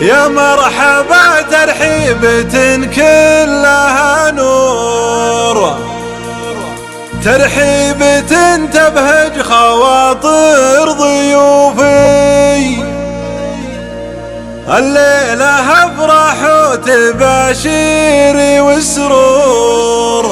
يا مرحبا ترحيبة كلها نور، ترحيبة تبهج خواطر ضيوفي. الليلة افرح وتباشيري والسرور،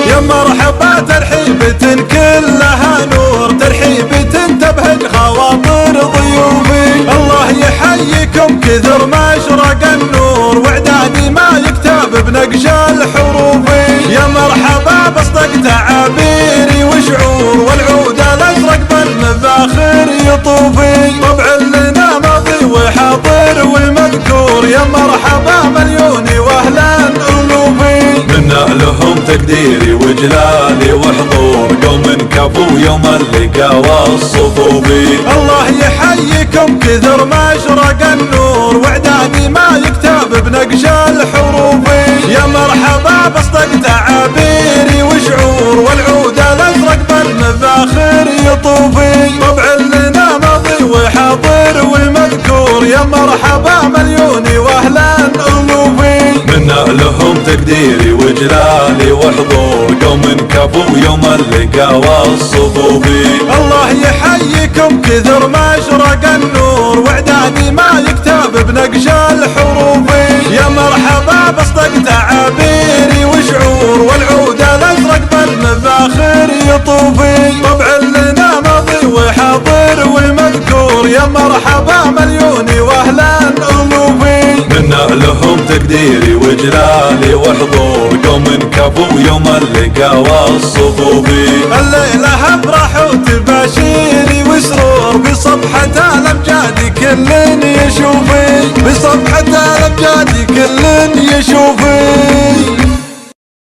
يا مرحبا ترحيبة كلها نور، ترحيبة تبهج خواطر ضيوفي. الله يحييكم كثر ما اشرق النور، واعدادي ما يكتب بنقش الحروف. يا مرحبا بصدق تعابيري وشعور، والعود الازرق بالمفاخر يطوفي. طبع لنا ماضي وحاضر ومذكور، يا مرحبا مليوني واهلا الوفي. منا لهم تقديري وجلالي وحضور، قوم كفو يوم اللقا والصفوفي. الله يحييكم كثر ما اشرق النور، واعدادي ما يكتب بنقش الحروف. يا مرحبا بصدق تعابيري وشعور، والعود الازرق بالمفاخر يطوفي. طبع لنا ماضي وحاضر ومذكور، يا مرحبا مليوني واهلا الوفي. منا لهم تقديري وجلالي وحضور، قوم كفو يوم اللقا والصفوفي. الله يحييكم كثر ما اشرق النور، واعدادي ما يكتب بنقش الحروف. يا مرحبا بصدق تعابيري وشعور، والعود الازرق بالمفاخر يطوفي. طبع لنا ماضي وحاضر ومذكور، يا مرحبا مليوني واهلا الوفي. منا لهم تقديري وجلالي وحضور، قوم كفو يوم اللقا والصفوفي. الليلة افرح وتباشيري وسرور، بصفحة الامجاد كل يشوفي، بصفحة الامجاد كل يشوفي.